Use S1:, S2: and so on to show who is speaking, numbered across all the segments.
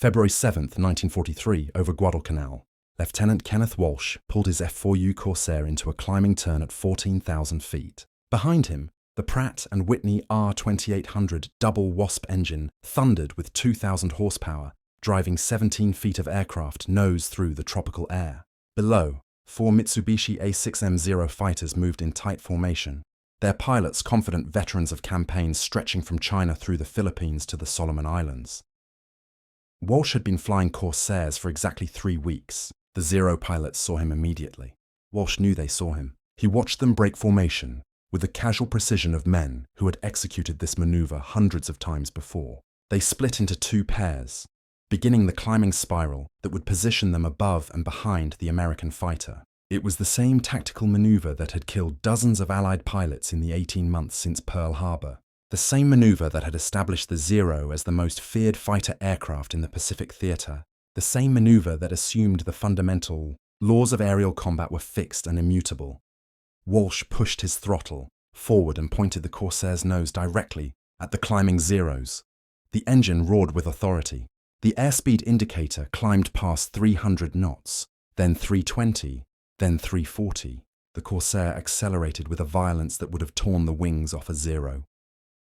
S1: February 7, 1943, over Guadalcanal, Lieutenant Kenneth Walsh pulled his F4U Corsair into a climbing turn at 14,000 feet. Behind him, the Pratt and Whitney R2800 double Wasp engine thundered with 2,000 horsepower, driving 17 feet of aircraft nose through the tropical air. Below, 4 Mitsubishi A6M Zero fighters moved in tight formation, their pilots confident veterans of campaigns stretching from China through the Philippines to the Solomon Islands. Walsh had been flying Corsairs for exactly 3 weeks. The Zero pilots saw him immediately. Walsh knew they saw him. He watched them break formation with the casual precision of men who had executed this maneuver hundreds of times before. They split into 2 pairs, beginning the climbing spiral that would position them above and behind the American fighter. It was the same tactical maneuver that had killed dozens of Allied pilots in the 18 months since Pearl Harbor. The same maneuver that had established the Zero as the most feared fighter aircraft in the Pacific theater. The same maneuver that assumed the fundamental laws of aerial combat were fixed and immutable. Walsh pushed his throttle forward and pointed the Corsair's nose directly at the climbing Zeros. The engine roared with authority. The airspeed indicator climbed past 300 knots, then 320, then 340. The Corsair accelerated with a violence that would have torn the wings off a Zero.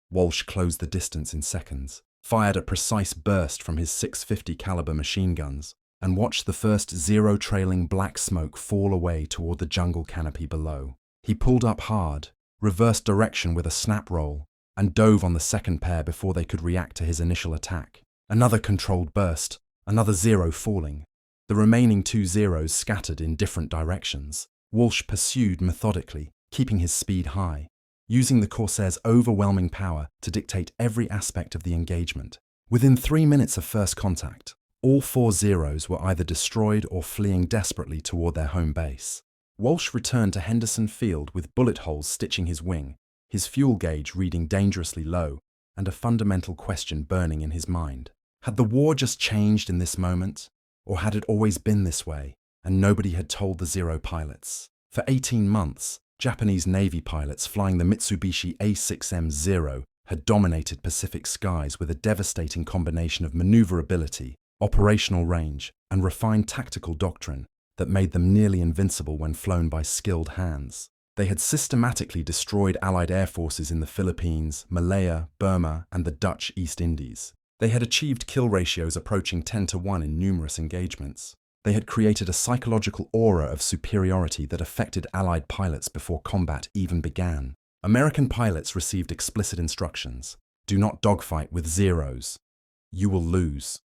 S1: Walsh closed the distance in seconds, fired a precise burst from his .650 caliber machine guns, and watched the first Zero trailing black smoke fall away toward the jungle canopy below. He pulled up hard, reversed direction with a snap roll, and dove on the second pair before they could react to his initial attack. Another controlled burst, another Zero falling. The remaining 2 Zeros scattered in different directions. Walsh pursued methodically, keeping his speed high, using the Corsair's overwhelming power to dictate every aspect of the engagement. Within 3 minutes of first contact, all 4 Zeros were either destroyed or fleeing desperately toward their home base. Walsh returned to Henderson Field with bullet holes stitching his wing, his fuel gauge reading dangerously low, and a fundamental question burning in his mind. Had the war just changed in this moment? Or had it always been this way, and nobody had told the Zero pilots? For 18 months, Japanese Navy pilots flying the Mitsubishi A6M Zero had dominated Pacific skies with a devastating combination of maneuverability, operational range, and refined tactical doctrine that made them nearly invincible when flown by skilled hands. They had systematically destroyed Allied air forces in the Philippines, Malaya, Burma, and the Dutch East Indies. They had achieved kill ratios approaching 10-to-1 in numerous engagements. They had created a psychological aura of superiority that affected Allied pilots before combat even began. American pilots received explicit instructions: do not dogfight with Zeros. You will lose.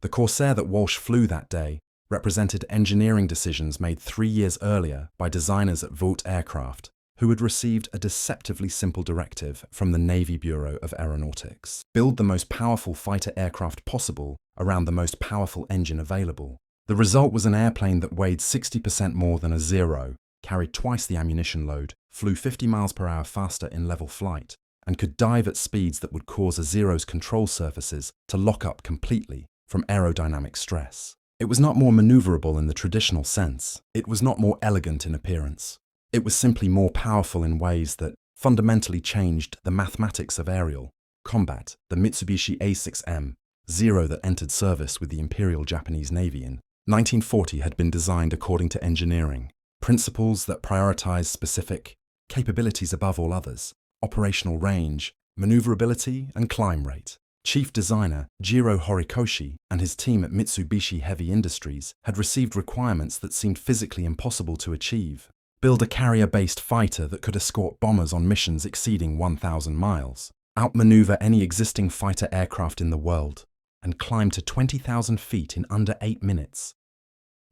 S1: The Corsair that Walsh flew that day represented engineering decisions made 3 years earlier by designers at Vought Aircraft, who had received a deceptively simple directive from the Navy Bureau of Aeronautics: build the most powerful fighter aircraft possible around the most powerful engine available. The result was an airplane that weighed 60% more than a Zero, carried twice the ammunition load, flew 50 miles per hour faster in level flight, and could dive at speeds that would cause a Zero's control surfaces to lock up completely from aerodynamic stress. It was not more maneuverable in the traditional sense. It was not more elegant in appearance. It was simply more powerful in ways that fundamentally changed the mathematics of aerial combat. The Mitsubishi A6M Zero that entered service with the Imperial Japanese Navy in 1940 had been designed according to engineering principles that prioritized specific capabilities above all others: operational range, maneuverability, and climb rate. Chief designer Jiro Horikoshi and his team at Mitsubishi Heavy Industries had received requirements that seemed physically impossible to achieve. Build a carrier-based fighter that could escort bombers on missions exceeding 1,000 miles, outmaneuver any existing fighter aircraft in the world, and climb to 20,000 feet in under 8 minutes.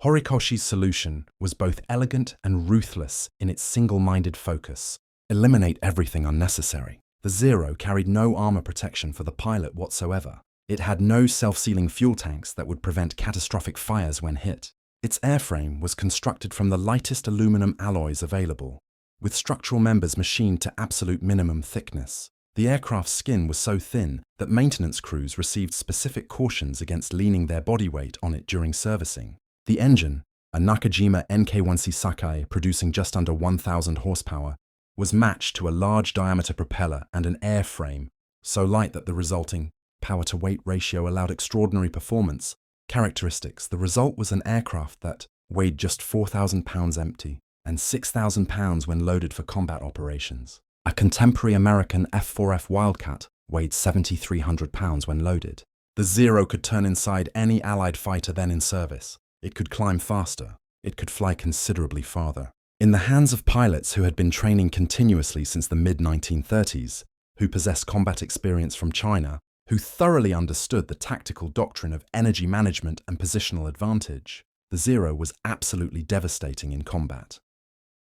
S1: Horikoshi's solution was both elegant and ruthless in its single-minded focus: eliminate everything unnecessary. The Zero carried no armor protection for the pilot whatsoever. It had no self-sealing fuel tanks that would prevent catastrophic fires when hit. Its airframe was constructed from the lightest aluminum alloys available, with structural members machined to absolute minimum thickness. The aircraft's skin was so thin that maintenance crews received specific cautions against leaning their body weight on it during servicing. The engine, a Nakajima NK1C Sakai producing just under 1,000 horsepower, was matched to a large diameter propeller and an airframe so light that the resulting power-to-weight ratio allowed extraordinary performance characteristics. The result was an aircraft that weighed just 4,000 pounds empty and 6,000 pounds when loaded for combat operations. A contemporary American F4F Wildcat weighed 7,300 pounds when loaded. The Zero could turn inside any Allied fighter then in service. It could climb faster. It could fly considerably farther. In the hands of pilots who had been training continuously since the mid-1930s, who possessed combat experience from China, who thoroughly understood the tactical doctrine of energy management and positional advantage, the Zero was absolutely devastating in combat.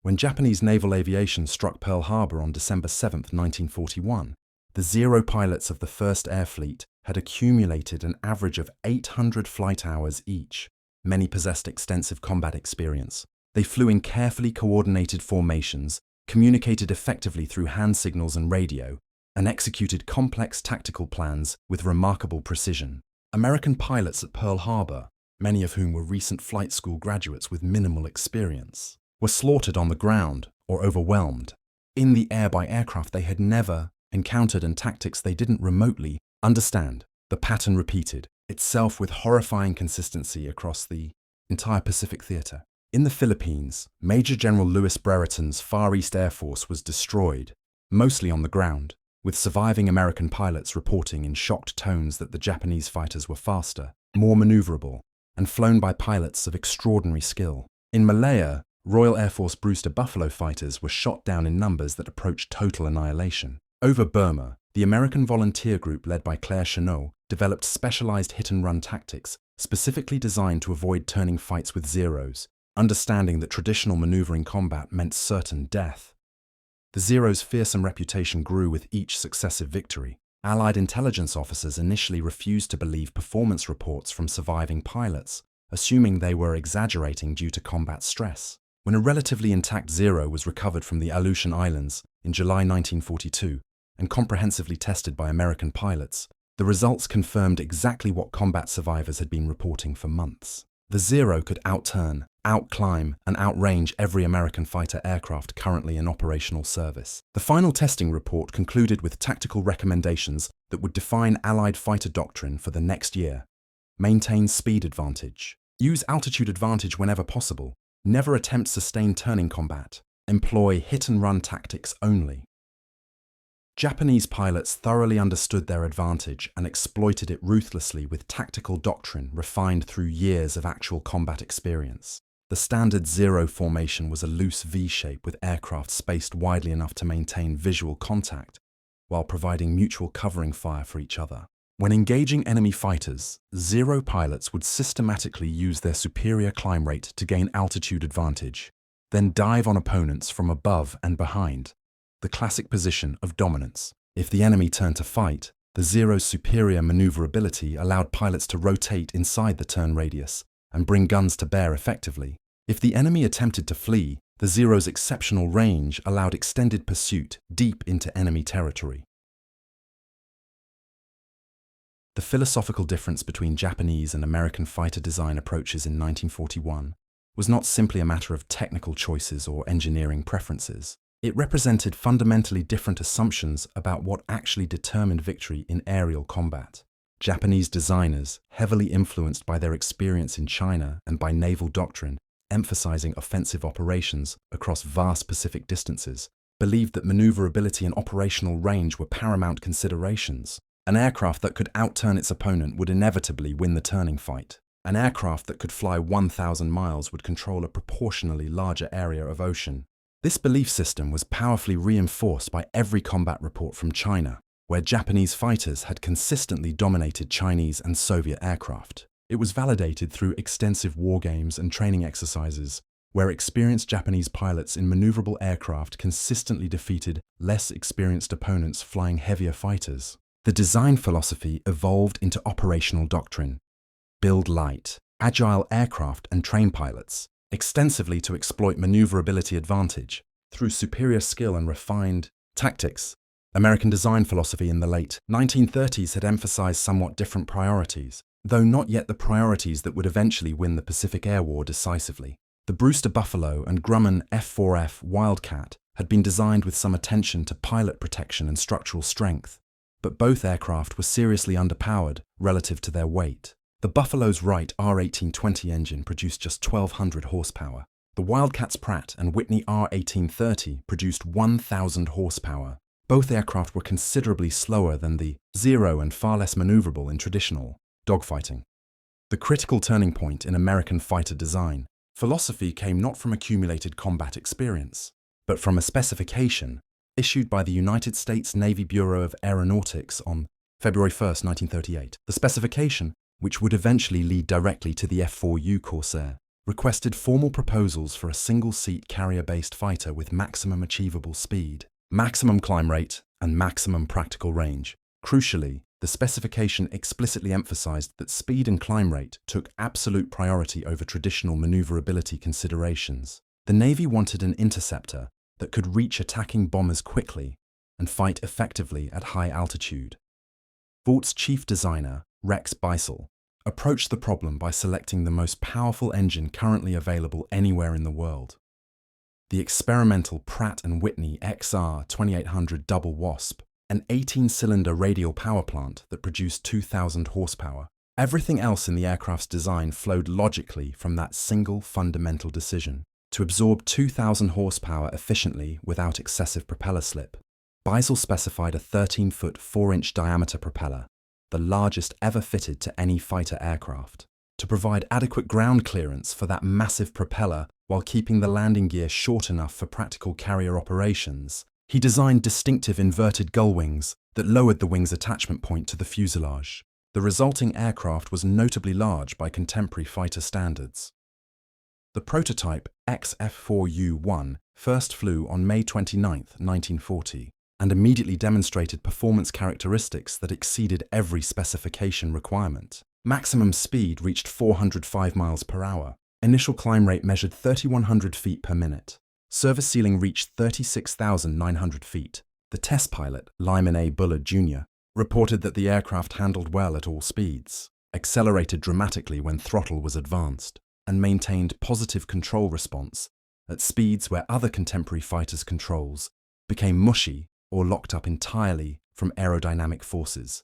S1: When Japanese naval aviation struck Pearl Harbor on December 7, 1941, the Zero pilots of the 1st Air Fleet had accumulated an average of 800 flight hours each. Many possessed extensive combat experience. They flew in carefully coordinated formations, communicated effectively through hand signals and radio, and executed complex tactical plans with remarkable precision. American pilots at Pearl Harbor, many of whom were recent flight school graduates with minimal experience, were slaughtered on the ground or overwhelmed. In the air by aircraft they had never encountered and tactics they didn't remotely understand. The pattern repeated itself with horrifying consistency across the entire Pacific theater. In the Philippines, Major General Louis Brereton's Far East Air Force was destroyed, mostly on the ground, with surviving American pilots reporting in shocked tones that the Japanese fighters were faster, more maneuverable, and flown by pilots of extraordinary skill. In Malaya, Royal Air Force Brewster Buffalo fighters were shot down in numbers that approached total annihilation. Over Burma, the American volunteer group led by Claire Chennault developed specialized hit-and-run tactics specifically designed to avoid turning fights with Zeros, understanding that traditional maneuvering combat meant certain death. The Zero's fearsome reputation grew with each successive victory. Allied intelligence officers initially refused to believe performance reports from surviving pilots, assuming they were exaggerating due to combat stress. When a relatively intact Zero was recovered from the Aleutian Islands in July 1942 and comprehensively tested by American pilots, the results confirmed exactly what combat survivors had been reporting for months. The Zero could outturn, outclimb, and outrange every American fighter aircraft currently in operational service. The final testing report concluded with tactical recommendations that would define Allied fighter doctrine for the next year. Maintain speed advantage. Use altitude advantage whenever possible. Never attempt sustained turning combat. Employ hit-and-run tactics only. Japanese pilots thoroughly understood their advantage and exploited it ruthlessly with tactical doctrine refined through years of actual combat experience. The standard Zero formation was a loose V-shape with aircraft spaced widely enough to maintain visual contact while providing mutual covering fire for each other. When engaging enemy fighters, Zero pilots would systematically use their superior climb rate to gain altitude advantage, then dive on opponents from above and behind. The classic position of dominance. If the enemy turned to fight, the Zero's superior maneuverability allowed pilots to rotate inside the turn radius and bring guns to bear effectively. If the enemy attempted to flee, the Zero's exceptional range allowed extended pursuit deep into enemy territory. The philosophical difference between Japanese and American fighter design approaches in 1941 was not simply a matter of technical choices or engineering preferences. It represented fundamentally different assumptions about what actually determined victory in aerial combat. Japanese designers, heavily influenced by their experience in China and by naval doctrine, emphasizing offensive operations across vast Pacific distances, believed that maneuverability and operational range were paramount considerations. An aircraft that could outturn its opponent would inevitably win the turning fight. An aircraft that could fly 1,000 miles would control a proportionally larger area of ocean. This belief system was powerfully reinforced by every combat report from China, where Japanese fighters had consistently dominated Chinese and Soviet aircraft. It was validated through extensive war games and training exercises, where experienced Japanese pilots in maneuverable aircraft consistently defeated less experienced opponents flying heavier fighters. The design philosophy evolved into operational doctrine. Build light, agile aircraft and train pilots, extensively to exploit maneuverability advantage through superior skill and refined tactics. American design philosophy in the late 1930s had emphasized somewhat different priorities, though not yet the priorities that would eventually win the Pacific Air War decisively. The Brewster Buffalo and Grumman F4F Wildcat had been designed with some attention to pilot protection and structural strength. but both aircraft were seriously underpowered relative to their weight. The Buffalo's Wright R1820 engine produced just 1,200 horsepower. The Wildcat's Pratt and Whitney R1830 produced 1,000 horsepower. Both aircraft were considerably slower than the Zero and far less maneuverable in traditional dogfighting. The critical turning point in American fighter design philosophy came not from accumulated combat experience, but from a specification issued by the United States Navy Bureau of Aeronautics on February 1, 1938. The specification, which would eventually lead directly to the F4U Corsair, requested formal proposals for a single-seat carrier-based fighter with maximum achievable speed, maximum climb rate, and maximum practical range. Crucially, the specification explicitly emphasized that speed and climb rate took absolute priority over traditional maneuverability considerations. The Navy wanted an interceptor that could reach attacking bombers quickly and fight effectively at high altitude. Vort's chief designer, Rex Beisel, approached the problem by selecting the most powerful engine currently available anywhere in the world. The experimental Pratt & Whitney XR2800 double Wasp, an 18-cylinder radial power plant that produced 2,000 horsepower. Everything else in the aircraft's design flowed logically from that single fundamental decision: to absorb 2,000 horsepower efficiently without excessive propeller slip. Beisel specified a 13-foot 4-inch diameter propeller, the largest ever fitted to any fighter aircraft. To provide adequate ground clearance for that massive propeller while keeping the landing gear short enough for practical carrier operations, he designed distinctive inverted gull wings that lowered the wing's attachment point to the fuselage. The resulting aircraft was notably large by contemporary fighter standards. The prototype XF4U-1 first flew on May 29, 1940, and immediately demonstrated performance characteristics that exceeded every specification requirement. Maximum speed reached 405 miles per hour. Initial climb rate measured 3,100 feet per minute. Service ceiling reached 36,900 feet. The test pilot, Lyman A. Bullard Jr., reported that the aircraft handled well at all speeds, accelerated dramatically when throttle was advanced, and maintained positive control response at speeds where other contemporary fighters' controls became mushy or locked up entirely from aerodynamic forces.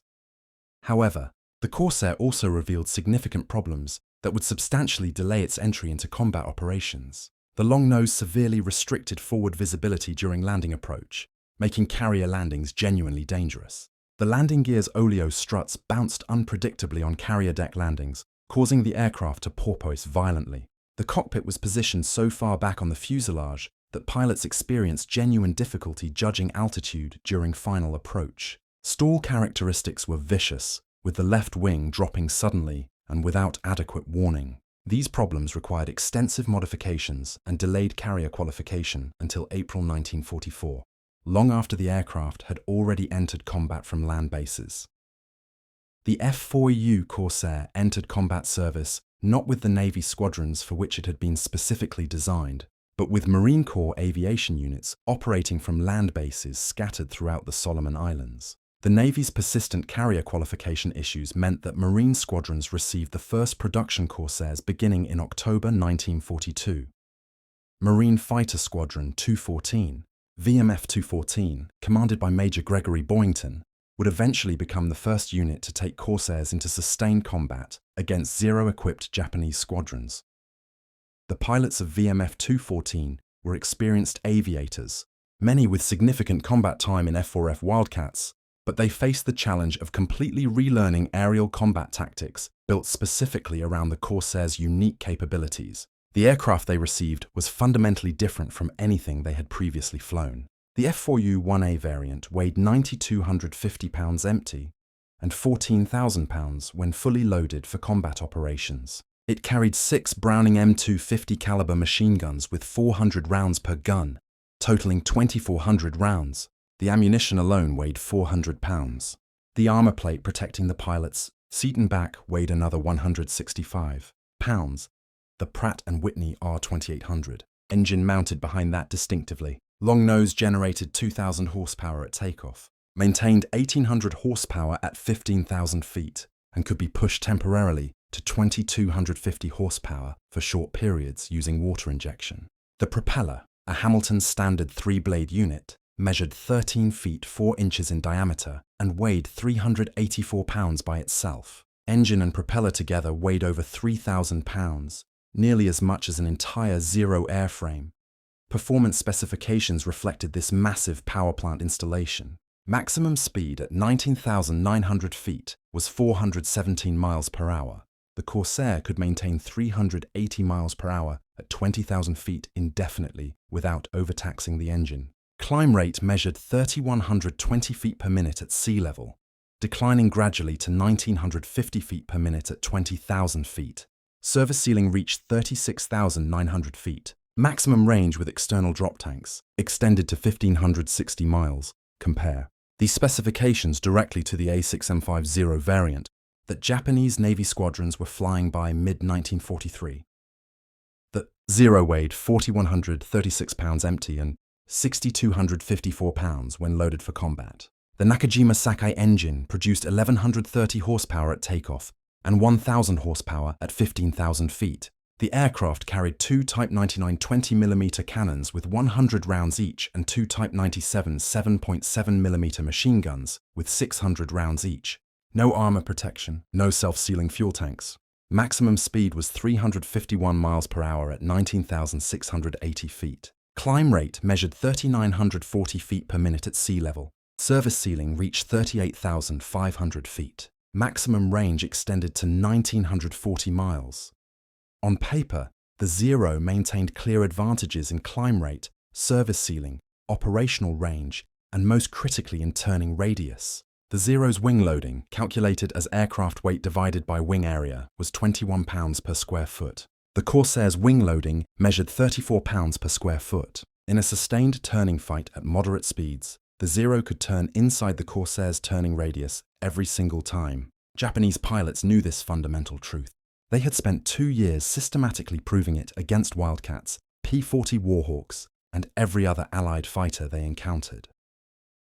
S1: However, the Corsair also revealed significant problems that would substantially delay its entry into combat operations. The long nose severely restricted forward visibility during landing approach, making carrier landings genuinely dangerous. The landing gear's oleo struts bounced unpredictably on carrier deck landings, causing the aircraft to porpoise violently. The cockpit was positioned so far back on the fuselage that pilots experienced genuine difficulty judging altitude during final approach. Stall characteristics were vicious, with the left wing dropping suddenly and without adequate warning. These problems required extensive modifications and delayed carrier qualification until April 1944, long after the aircraft had already entered combat from land bases. The F4U Corsair entered combat service not with the Navy squadrons for which it had been specifically designed, but with Marine Corps aviation units operating from land bases scattered throughout the Solomon Islands. The Navy's persistent carrier qualification issues meant that Marine squadrons received the first production Corsairs beginning in October 1942. Marine Fighter Squadron 214, VMF 214, commanded by Major Gregory Boyington, would eventually become the first unit to take Corsairs into sustained combat against Zero-equipped Japanese squadrons. The pilots of VMF 214 were experienced aviators, many with significant combat time in F4F Wildcats, but they faced the challenge of completely relearning aerial combat tactics built specifically around the Corsair's unique capabilities. The aircraft they received was fundamentally different from anything they had previously flown. The F4U-1A variant weighed 9,250 pounds empty and 14,000 pounds when fully loaded for combat operations. It carried 6 Browning M250 caliber machine guns with 400 rounds per gun, totaling 2,400 rounds. The ammunition alone weighed 400 pounds. The armor plate protecting the pilot's seat and back weighed another 165 pounds. The Pratt & Whitney R2800 engine mounted behind that distinctively. Long nose generated 2,000 horsepower at takeoff, maintained 1,800 horsepower at 15,000 feet, and could be pushed temporarily to 2,250 horsepower for short periods using water injection. The propeller, a Hamilton standard 3-blade unit, measured 13 feet 4 inches in diameter and weighed 384 pounds by itself. Engine and propeller together weighed over 3,000 pounds, nearly as much as an entire Zero airframe. Performance specifications reflected this massive powerplant installation. Maximum speed at 19,900 feet was 417 miles per hour. The Corsair could maintain 380 miles per hour at 20,000 feet indefinitely without overtaxing the engine. Climb rate measured 3,120 feet per minute at sea level, declining gradually to 1,950 feet per minute at 20,000 feet. Service ceiling reached 36,900 feet. Maximum range with external drop tanks extended to 1,560 miles. Compare these specifications directly to the A6M5 Zero variant that Japanese Navy squadrons were flying by mid-1943. The Zero weighed 4,136 pounds empty and 6,254 pounds when loaded for combat. The Nakajima Sakai engine produced 1,130 horsepower at takeoff and 1,000 horsepower at 15,000 feet. The aircraft carried two Type 99 20mm cannons with 100 rounds each and two Type 97 7.7mm machine guns with 600 rounds each. No armor protection, no self-sealing fuel tanks. Maximum speed was 351 miles per hour at 19,680 feet. Climb rate measured 3,940 feet per minute at sea level. Service ceiling reached 38,500 feet. Maximum range extended to 1,940 miles. On paper, the Zero maintained clear advantages in climb rate, service ceiling, operational range, and most critically in turning radius. The Zero's wing loading, calculated as aircraft weight divided by wing area, was 21 pounds per square foot. The Corsair's wing loading measured 34 pounds per square foot. In a sustained turning fight at moderate speeds, the Zero could turn inside the Corsair's turning radius every single time. Japanese pilots knew this fundamental truth. They had spent 2 years systematically proving it against Wildcats, P-40 Warhawks, and every other Allied fighter they encountered.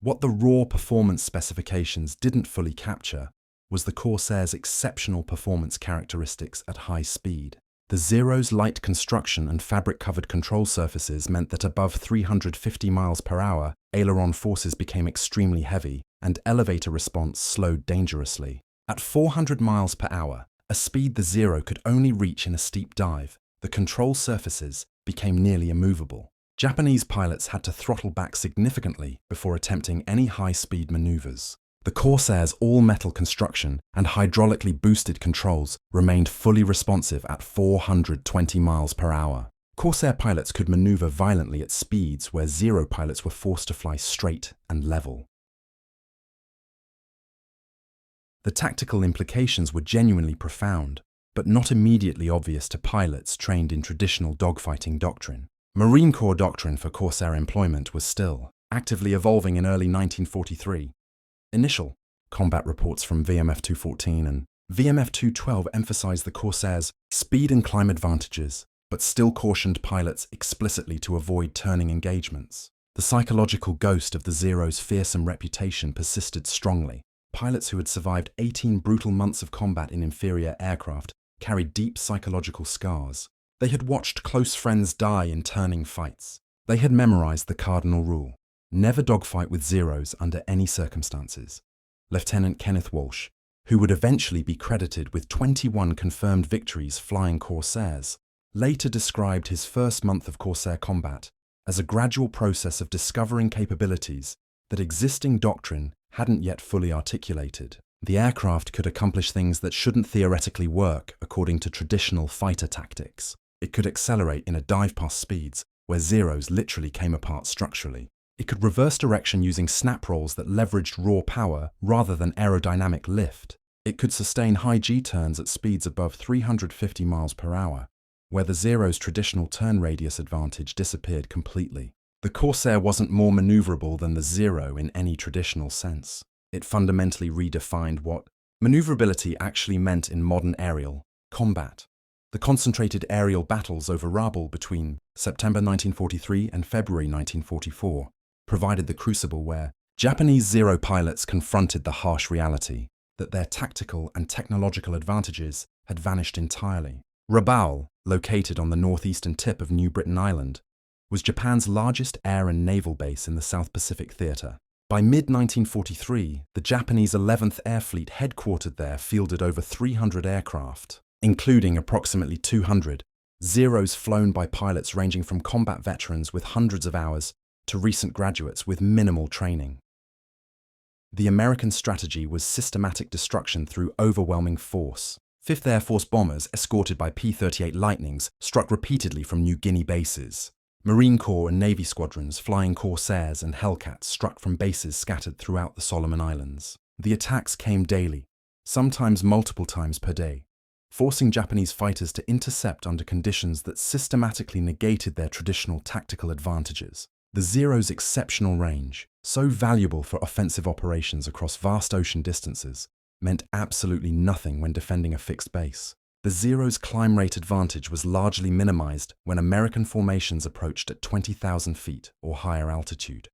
S1: What the raw performance specifications didn't fully capture was the Corsair's exceptional performance characteristics at high speed. The Zero's light construction and fabric-covered control surfaces meant that above 350 miles per hour, aileron forces became extremely heavy, and elevator response slowed dangerously. At 400 miles per hour, a speed the Zero could only reach in a steep dive, the control surfaces became nearly immovable. Japanese pilots had to throttle back significantly before attempting any high-speed maneuvers. The Corsair's all-metal construction and hydraulically boosted controls remained fully responsive at 420 miles per hour. Corsair pilots could maneuver violently at speeds where Zero pilots were forced to fly straight and level. The tactical implications were genuinely profound, but not immediately obvious to pilots trained in traditional dogfighting doctrine. Marine Corps doctrine for Corsair employment was still actively evolving in early 1943. Initial combat reports from VMF 214 and VMF 212 emphasized the Corsair's speed and climb advantages, but still cautioned pilots explicitly to avoid turning engagements. The psychological ghost of the Zero's fearsome reputation persisted strongly. Pilots who had survived 18 brutal months of combat in inferior aircraft carried deep psychological scars. They had watched close friends die in turning fights. They had memorized the cardinal rule: never dogfight with Zeros under any circumstances. Lieutenant Kenneth Walsh, who would eventually be credited with 21 confirmed victories flying Corsairs, later described his first month of Corsair combat as a gradual process of discovering capabilities that existing doctrine hadn't yet fully articulated. The aircraft could accomplish things that shouldn't theoretically work according to traditional fighter tactics. It could accelerate in a dive-past speeds where Zeros literally came apart structurally. It could reverse direction using snap rolls that leveraged raw power rather than aerodynamic lift. It could sustain high G-turns at speeds above 350 miles per hour, where the Zero's traditional turn radius advantage disappeared completely. The Corsair wasn't more maneuverable than the Zero in any traditional sense. It fundamentally redefined what maneuverability actually meant in modern aerial combat. The concentrated aerial battles over Rabaul between September 1943 and February 1944 provided the crucible where Japanese Zero pilots confronted the harsh reality that their tactical and technological advantages had vanished entirely. Rabaul, located on the northeastern tip of New Britain Island, was Japan's largest air and naval base in the South Pacific Theater. By mid-1943, the Japanese 11th Air Fleet headquartered there fielded over 300 aircraft, including approximately 200 Zeros flown by pilots ranging from combat veterans with hundreds of hours to recent graduates with minimal training. The American strategy was systematic destruction through overwhelming force. 5th Air Force bombers, escorted by P-38 Lightnings, struck repeatedly from New Guinea bases. Marine Corps and Navy squadrons, flying Corsairs and Hellcats, struck from bases scattered throughout the Solomon Islands. The attacks came daily, sometimes multiple times per day, forcing Japanese fighters to intercept under conditions that systematically negated their traditional tactical advantages. The Zero's exceptional range, so valuable for offensive operations across vast ocean distances, meant absolutely nothing when defending a fixed base. The Zero's climb rate advantage was largely minimized when American formations approached at 20,000 feet or higher altitude.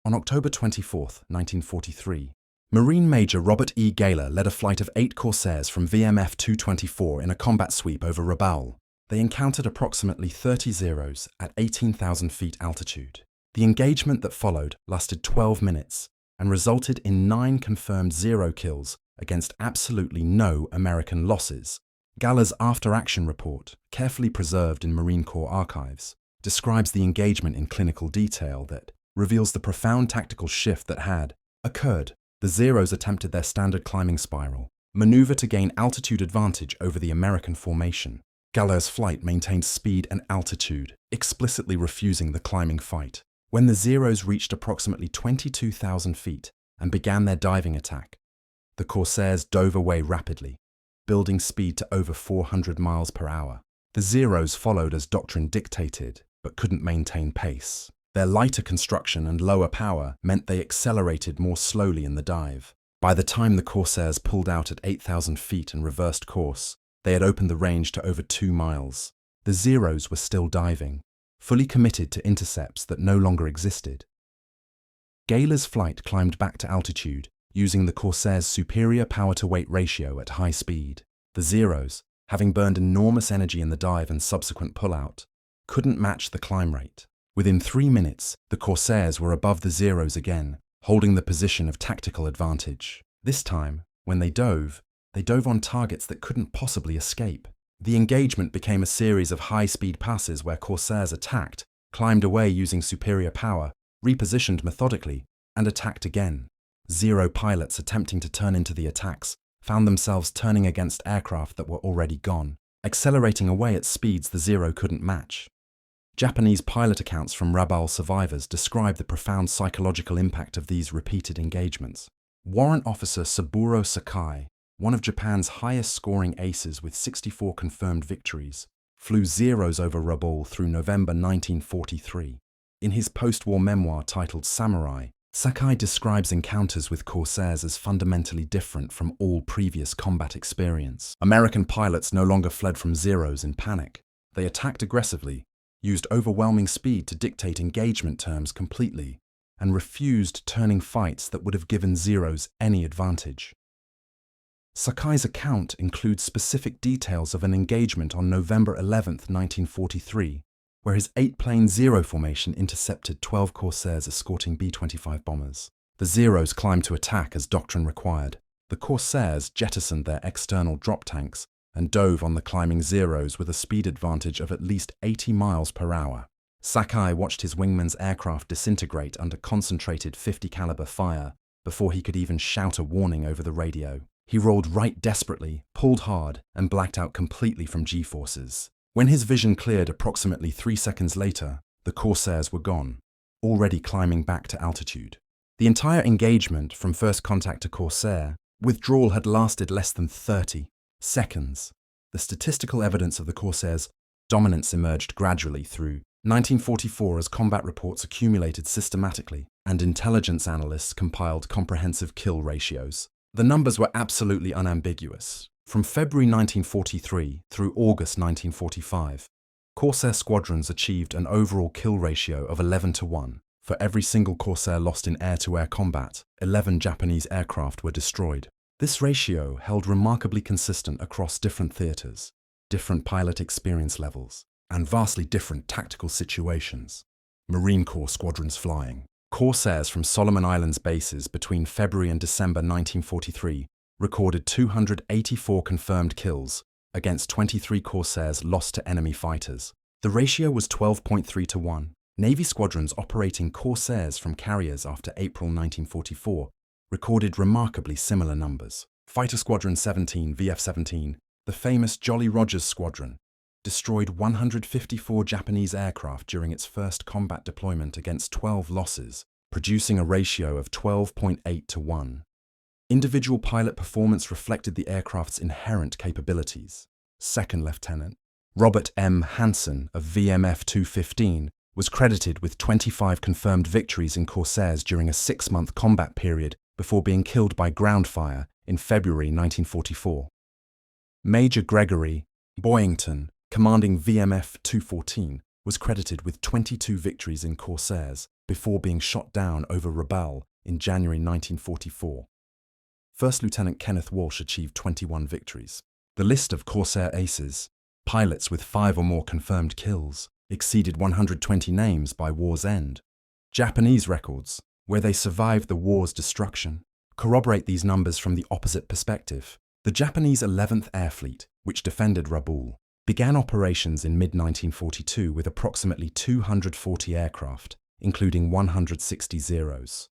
S1: On October 24, 1943, Marine Major Robert E. Gaylor led a flight of 8 Corsairs from VMF 224 in a combat sweep over Rabaul. They encountered approximately 30 Zeros at 18,000 feet altitude. The engagement that followed lasted 12 minutes and resulted in 9 confirmed Zero kills against absolutely no American losses. Gaylor's after-action report, carefully preserved in Marine Corps archives, describes the engagement in clinical detail that reveals the profound tactical shift that had occurred. The Zeros attempted their standard climbing spiral, maneuver to gain altitude advantage over the American formation. Gaylor's flight maintained speed and altitude, explicitly refusing the climbing fight. When the Zeros reached approximately 22,000 feet and began their diving attack, the Corsairs dove away rapidly, building speed to over 400 miles per hour. The Zeros followed as doctrine dictated, but couldn't maintain pace. Their lighter construction and lower power meant they accelerated more slowly in the dive. By the time the Corsairs pulled out at 8,000 feet and reversed course, they had opened the range to over 2 miles. The Zeros were still diving, fully committed to intercepts that no longer existed. Gaylor's flight climbed back to altitude, using the Corsair's superior power-to-weight ratio at high speed. The Zeros, having burned enormous energy in the dive and subsequent pullout, couldn't match the climb rate. Within 3 minutes, the Corsairs were above the Zeros again, holding the position of tactical advantage. This time, when they dove on targets that couldn't possibly escape. The engagement became a series of high-speed passes where Corsairs attacked, climbed away using superior power, repositioned methodically, and attacked again. Zero pilots attempting to turn into the attacks found themselves turning against aircraft that were already gone, accelerating away at speeds the Zero couldn't match. Japanese pilot accounts from Rabaul survivors describe the profound psychological impact of these repeated engagements. Warrant Officer Saburo Sakai, one of Japan's highest-scoring aces with 64 confirmed victories, flew Zeros over Rabaul through November 1943. In his post-war memoir titled Samurai, Sakai describes encounters with Corsairs as fundamentally different from all previous combat experience. American pilots no longer fled from Zeros in panic. They attacked aggressively, used overwhelming speed to dictate engagement terms completely, and refused turning fights that would have given Zeros any advantage. Sakai's account includes specific details of an engagement on November 11, 1943, where his 8-plane Zero formation intercepted 12 Corsairs escorting B-25 bombers. The Zeros climbed to attack as doctrine required. The Corsairs jettisoned their external drop tanks and dove on the climbing Zeros with a speed advantage of at least 80 miles per hour. Sakai watched his wingman's aircraft disintegrate under concentrated .50 caliber fire before he could even shout a warning over the radio. He rolled right desperately, pulled hard, and blacked out completely from G-forces. When his vision cleared approximately 3 seconds later, the Corsairs were gone, already climbing back to altitude. The entire engagement, from first contact to Corsair, withdrawal had lasted less than 30 seconds. The statistical evidence of the Corsairs' dominance emerged gradually through 1944 as combat reports accumulated systematically and intelligence analysts compiled comprehensive kill ratios. The numbers were absolutely unambiguous. From February 1943 through August 1945, Corsair squadrons achieved an overall kill ratio of 11-1. For every single Corsair lost in air-to-air combat, 11 Japanese aircraft were destroyed. This ratio held remarkably consistent across different theaters, different pilot experience levels, and vastly different tactical situations. Marine Corps squadrons flying. Corsairs from Solomon Islands bases between February and December 1943 recorded 284 confirmed kills against 23 Corsairs lost to enemy fighters. The ratio was 12.3 to 1. Navy squadrons operating Corsairs from carriers after April 1944 recorded remarkably similar numbers. Fighter Squadron 17 VF-17, the famous Jolly Rogers Squadron, destroyed 154 Japanese aircraft during its first combat deployment against 12 losses, producing a ratio of 12.8 to 1. Individual pilot performance reflected the aircraft's inherent capabilities. Second Lieutenant Robert M. Hansen of VMF 215 was credited with 25 confirmed victories in Corsairs during a 6-month combat period before being killed by ground fire in February 1944. Major Gregory Boyington, commanding VMF 214, was credited with 22 victories in Corsairs before being shot down over Rabaul in January 1944. First Lieutenant Kenneth Walsh achieved 21 victories. The list of Corsair aces, pilots with 5 or more confirmed kills, exceeded 120 names by war's end. Japanese records, where they survived the war's destruction, corroborate these numbers from the opposite perspective. The Japanese 11th Air Fleet, which defended Rabaul, began operations in mid-1942 with approximately 240 aircraft, including 160 Zeros.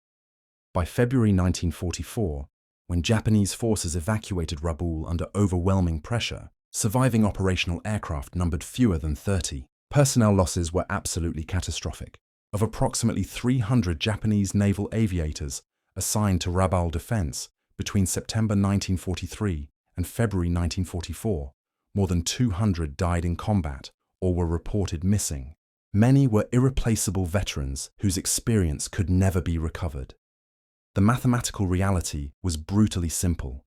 S1: By February 1944, when Japanese forces evacuated Rabaul under overwhelming pressure, surviving operational aircraft numbered fewer than 30. Personnel losses were absolutely catastrophic. Of approximately 300 Japanese naval aviators assigned to Rabaul defense between September 1943 and February 1944, more than 200 died in combat or were reported missing. Many were irreplaceable veterans whose experience could never be recovered. The mathematical reality was brutally simple.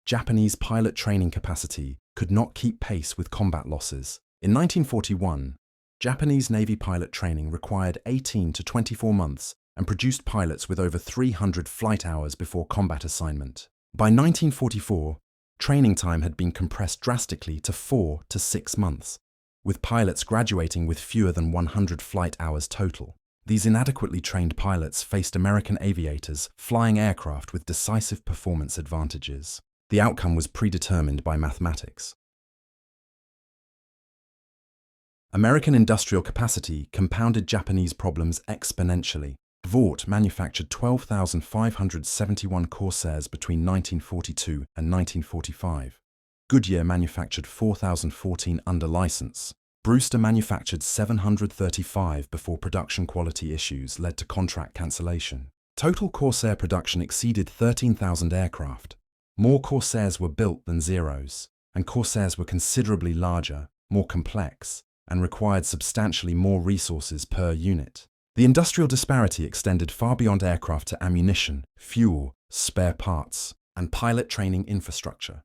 S1: Japanese pilot training capacity could not keep pace with combat losses. In 1941, Japanese Navy pilot training required 18 to 24 months and produced pilots with over 300 flight hours before combat assignment. By 1944, training time had been compressed drastically to 4 to 6 months, with pilots graduating with fewer than 100 flight hours total. These inadequately trained pilots faced American aviators flying aircraft with decisive performance advantages. The outcome was predetermined by mathematics. American industrial capacity compounded Japanese problems exponentially. Vought manufactured 12,571 Corsairs between 1942 and 1945. Goodyear manufactured 4,014 under license. Brewster manufactured 735 before production quality issues led to contract cancellation. Total Corsair production exceeded 13,000 aircraft. More Corsairs were built than Zeros, and Corsairs were considerably larger, more complex, and required substantially more resources per unit. The industrial disparity extended far beyond aircraft to ammunition, fuel, spare parts, and pilot training infrastructure.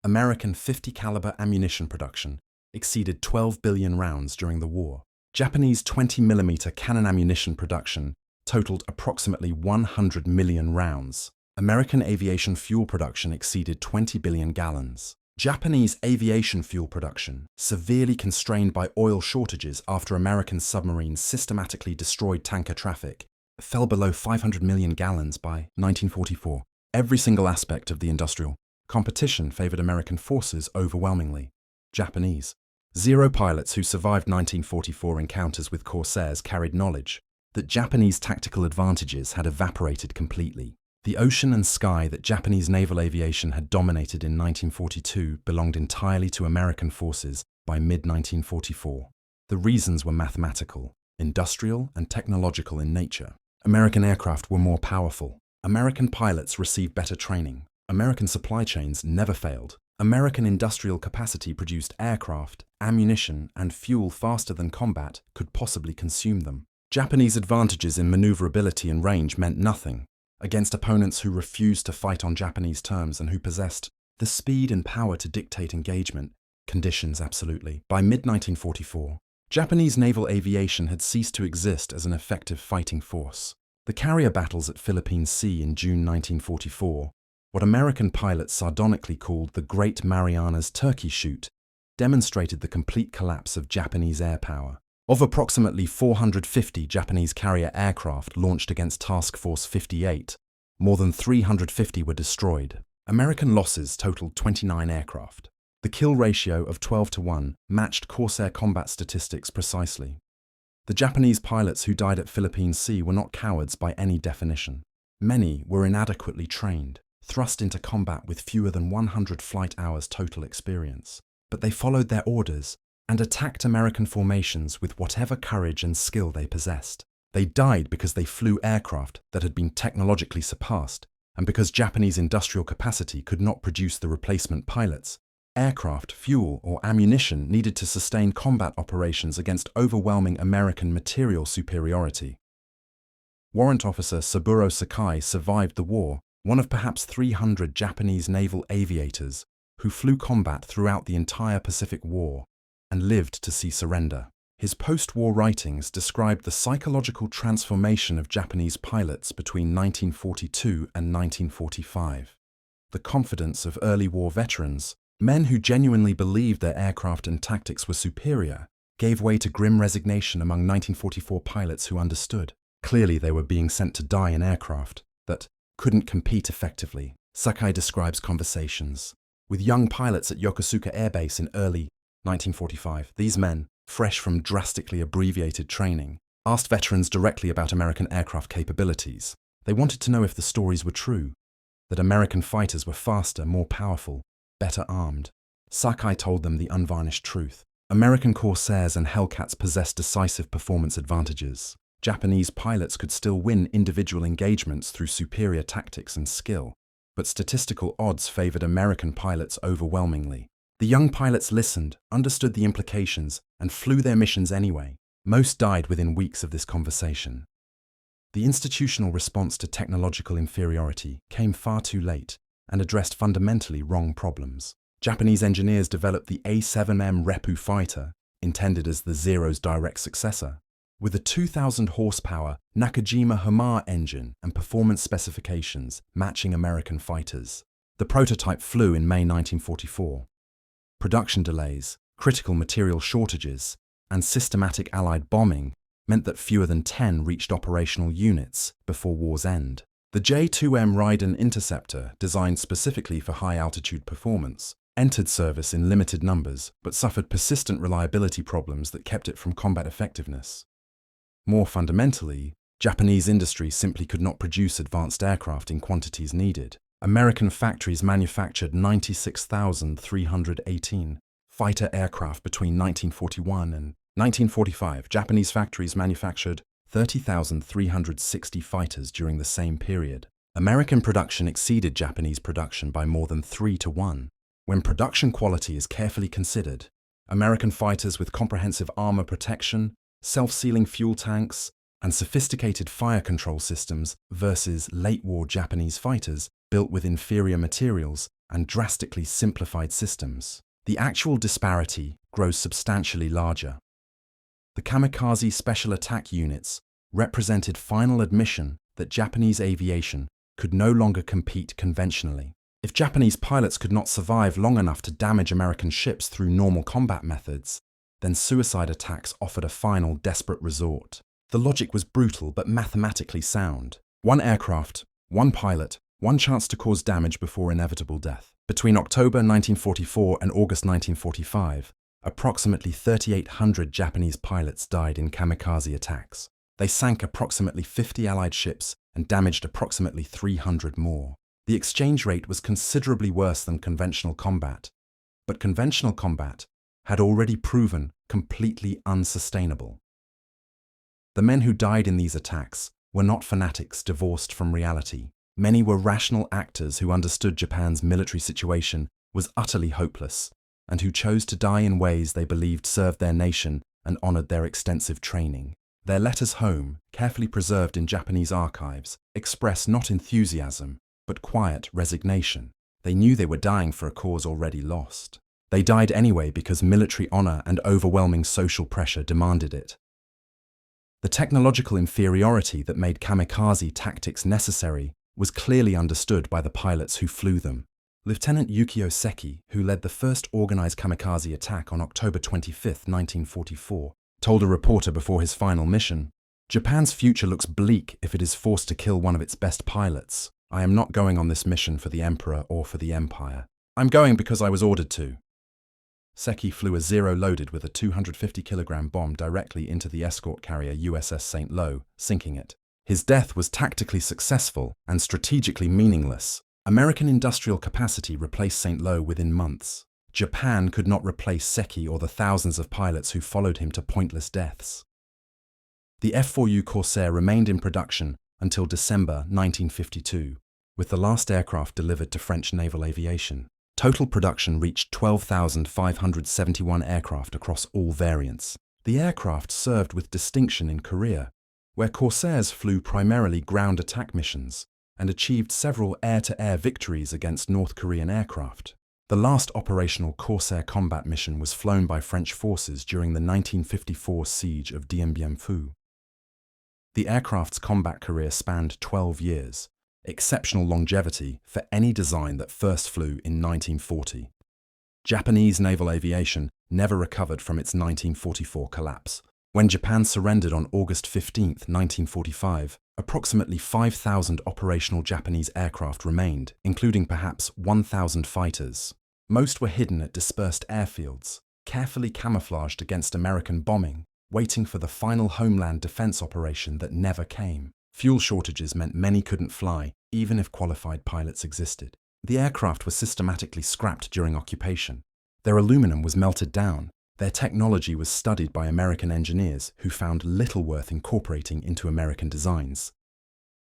S1: American .50 caliber ammunition production exceeded 12 billion rounds during the war. Japanese 20mm cannon ammunition production totaled approximately 100 million rounds. American aviation fuel production exceeded 20 billion gallons. Japanese aviation fuel production, severely constrained by oil shortages after American submarines systematically destroyed tanker traffic, fell below 500 million gallons by 1944. Every single aspect of the industrial competition favored American forces overwhelmingly. Japanese Zero pilots who survived 1944 encounters with Corsairs carried knowledge that Japanese tactical advantages had evaporated completely. The ocean and sky that Japanese naval aviation had dominated in 1942 belonged entirely to American forces by mid-1944. The reasons were mathematical, industrial, and technological in nature. American aircraft were more powerful. American pilots received better training. American supply chains never failed. American industrial capacity produced aircraft, ammunition, and fuel faster than combat could possibly consume them. Japanese advantages in maneuverability and range meant nothing against opponents who refused to fight on Japanese terms and who possessed the speed and power to dictate engagement conditions absolutely. By mid-1944, Japanese naval aviation had ceased to exist as an effective fighting force. The carrier battles at Philippine Sea in June 1944, what American pilots sardonically called the Great Marianas Turkey Shoot, demonstrated the complete collapse of Japanese air power. Of approximately 450 Japanese carrier aircraft launched against Task Force 58, more than 350 were destroyed. American losses totaled 29 aircraft. The kill ratio of 12-1 matched Corsair combat statistics precisely. The Japanese pilots who died at Philippine Sea were not cowards by any definition. Many were inadequately trained, thrust into combat with fewer than 100 flight hours total experience. But they followed their orders and attacked American formations with whatever courage and skill they possessed. They died because they flew aircraft that had been technologically surpassed, and because Japanese industrial capacity could not produce the replacement pilots, aircraft, fuel, or ammunition needed to sustain combat operations against overwhelming American material superiority. Warrant Officer Saburo Sakai survived the war, one of perhaps 300 Japanese naval aviators who flew combat throughout the entire Pacific War and lived to see surrender. His post-war writings described the psychological transformation of Japanese pilots between 1942 and 1945. The confidence of early war veterans, men who genuinely believed their aircraft and tactics were superior, gave way to grim resignation among 1944 pilots who understood. Clearly they were being sent to die in aircraft that couldn't compete effectively. Sakai describes conversations with young pilots at Yokosuka Air Base in early 1945. These men, fresh from drastically abbreviated training, asked veterans directly about American aircraft capabilities. They wanted to know if the stories were true, that American fighters were faster, more powerful, better armed. Sakai told them the unvarnished truth. American Corsairs and Hellcats possessed decisive performance advantages. Japanese pilots could still win individual engagements through superior tactics and skill, but statistical odds favored American pilots overwhelmingly. The young pilots listened, understood the implications, and flew their missions anyway. Most died within weeks of this conversation. The institutional response to technological inferiority came far too late and addressed fundamentally wrong problems. Japanese engineers developed the A7M Reppu fighter, intended as the Zero's direct successor, with a 2,000 horsepower Nakajima Hamar engine and performance specifications matching American fighters. The prototype flew in May 1944. Production delays, critical material shortages, and systematic Allied bombing meant that fewer than 10 reached operational units before war's end. The J-2M Raiden interceptor, designed specifically for high-altitude performance, entered service in limited numbers but suffered persistent reliability problems that kept it from combat effectiveness. More fundamentally, Japanese industry simply could not produce advanced aircraft in quantities needed. American factories manufactured 96,318 fighter aircraft between 1941 and 1945. Japanese factories manufactured 30,360 fighters during the same period. American production exceeded Japanese production by more than 3-1. When production quality is carefully considered, American fighters with comprehensive armor protection, self-sealing fuel tanks, and sophisticated fire control systems versus late-war Japanese fighters built with inferior materials and drastically simplified systems. The actual disparity grows substantially larger. The kamikaze special attack units represented final admission that Japanese aviation could no longer compete conventionally. If Japanese pilots could not survive long enough to damage American ships through normal combat methods, then suicide attacks offered a final desperate resort. The logic was brutal but mathematically sound. One aircraft, one pilot, one chance to cause damage before inevitable death. Between October 1944 and August 1945, approximately 3,800 Japanese pilots died in kamikaze attacks. They sank approximately 50 Allied ships and damaged approximately 300 more. The exchange rate was considerably worse than conventional combat, but conventional combat had already proven completely unsustainable. The men who died in these attacks were not fanatics divorced from reality. Many were rational actors who understood Japan's military situation was utterly hopeless, and who chose to die in ways they believed served their nation and honored their extensive training. Their letters home, carefully preserved in Japanese archives, express not enthusiasm, but quiet resignation. They knew they were dying for a cause already lost. They died anyway because military honor and overwhelming social pressure demanded it. The technological inferiority that made kamikaze tactics necessary was clearly understood by the pilots who flew them. Lieutenant Yukio Seki, who led the first organized kamikaze attack on October 25, 1944, told a reporter before his final mission, "Japan's future looks bleak if it is forced to kill one of its best pilots. I am not going on this mission for the Emperor or for the Empire. I'm going because I was ordered to." Seki flew a Zero loaded with a 250-kilogram bomb directly into the escort carrier USS St. Lo, sinking it. His death was tactically successful and strategically meaningless. American industrial capacity replaced St. Lo within months. Japan could not replace Seki or the thousands of pilots who followed him to pointless deaths. The F4U Corsair remained in production until December 1952, with the last aircraft delivered to French naval aviation. Total production reached 12,571 aircraft across all variants. The aircraft served with distinction in Korea, where Corsairs flew primarily ground attack missions and achieved several air-to-air victories against North Korean aircraft. The last operational Corsair combat mission was flown by French forces during the 1954 siege of Dien Bien Phu. The aircraft's combat career spanned 12 years, exceptional longevity for any design that first flew in 1940. Japanese naval aviation never recovered from its 1944 collapse. When Japan surrendered on August 15, 1945, approximately 5,000 operational Japanese aircraft remained, including perhaps 1,000 fighters. Most were hidden at dispersed airfields, carefully camouflaged against American bombing, waiting for the final homeland defense operation that never came. Fuel shortages meant many couldn't fly, even if qualified pilots existed. The aircraft were systematically scrapped during occupation. Their aluminum was melted down. Their technology was studied by American engineers who found little worth incorporating into American designs.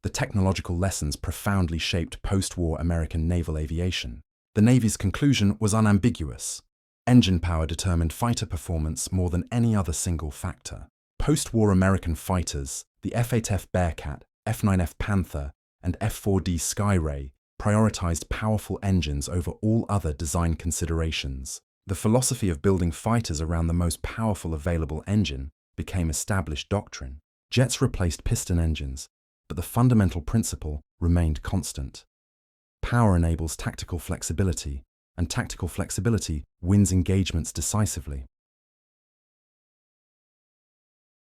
S1: The technological lessons profoundly shaped post-war American naval aviation. The Navy's conclusion was unambiguous. Engine power determined fighter performance more than any other single factor. Post-war American fighters, the F-8F Bearcat, F-9F Panther, and F-4D Skyray, prioritized powerful engines over all other design considerations. The philosophy of building fighters around the most powerful available engine became established doctrine. Jets replaced piston engines, but the fundamental principle remained constant. Power enables tactical flexibility, and tactical flexibility wins engagements decisively.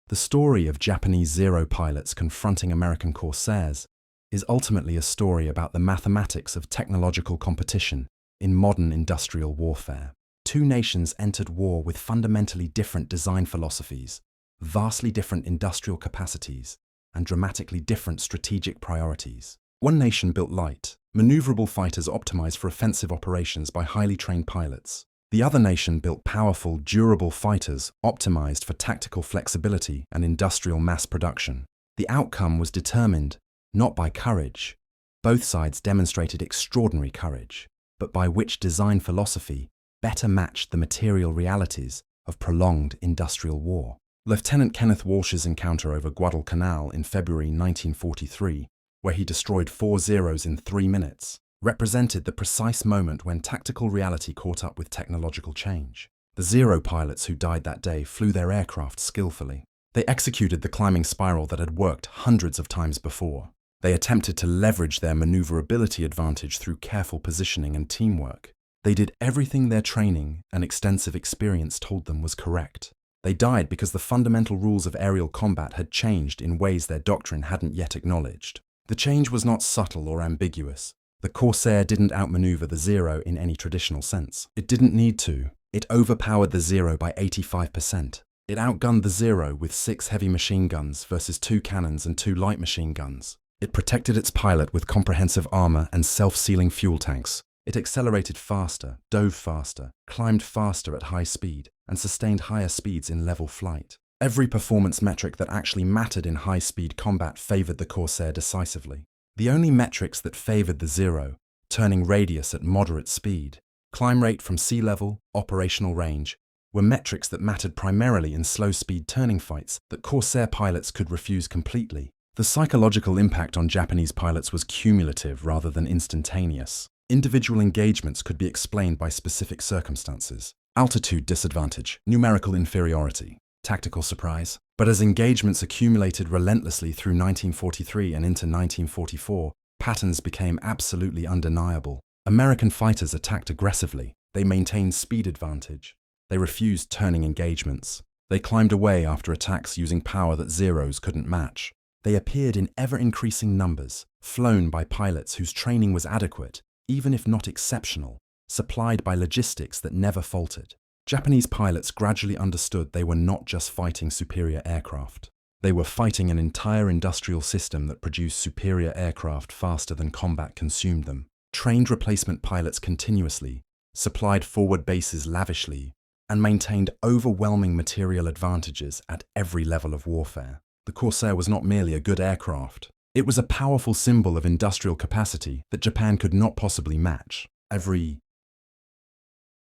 S1: The story of Japanese Zero pilots confronting American Corsairs is ultimately a story about the mathematics of technological competition in modern industrial warfare. Two nations entered war with fundamentally different design philosophies, vastly different industrial capacities, and dramatically different strategic priorities. One nation built light, maneuverable fighters optimized for offensive operations by highly trained pilots. The other nation built powerful, durable fighters optimized for tactical flexibility and industrial mass production. The outcome was determined not by courage. Both sides demonstrated extraordinary courage, but by which design philosophy better matched the material realities of prolonged industrial war. Lieutenant Kenneth Walsh's encounter over Guadalcanal in February 1943, where he destroyed 4 Zeros in 3 minutes, represented the precise moment when tactical reality caught up with technological change. The Zero pilots who died that day flew their aircraft skillfully. They executed the climbing spiral that had worked hundreds of times before. They attempted to leverage their maneuverability advantage through careful positioning and teamwork. They did everything their training and extensive experience told them was correct. They died because the fundamental rules of aerial combat had changed in ways their doctrine hadn't yet acknowledged. The change was not subtle or ambiguous. The Corsair didn't outmaneuver the Zero in any traditional sense. It didn't need to. It overpowered the Zero by 85%. It outgunned the Zero with 6 heavy machine guns versus 2 cannons and 2 light machine guns. It protected its pilot with comprehensive armor and self-sealing fuel tanks. It accelerated faster, dove faster, climbed faster at high speed, and sustained higher speeds in level flight. Every performance metric that actually mattered in high-speed combat favored the Corsair decisively. The only metrics that favored the Zero, turning radius at moderate speed, climb rate from sea level, operational range, were metrics that mattered primarily in slow-speed turning fights that Corsair pilots could refuse completely. The psychological impact on Japanese pilots was cumulative rather than instantaneous. Individual engagements could be explained by specific circumstances. Altitude disadvantage, numerical inferiority, tactical surprise. But as engagements accumulated relentlessly through 1943 and into 1944, patterns became absolutely undeniable. American fighters attacked aggressively. They maintained speed advantage. They refused turning engagements. They climbed away after attacks using power that Zeros couldn't match. They appeared in ever-increasing numbers, flown by pilots whose training was adequate, even if not exceptional, supplied by logistics that never faltered. Japanese pilots gradually understood they were not just fighting superior aircraft. They were fighting an entire industrial system that produced superior aircraft faster than combat consumed them, trained replacement pilots continuously, supplied forward bases lavishly, and maintained overwhelming material advantages at every level of warfare. The Corsair was not merely a good aircraft. It was a powerful symbol of industrial capacity that Japan could not possibly match. Every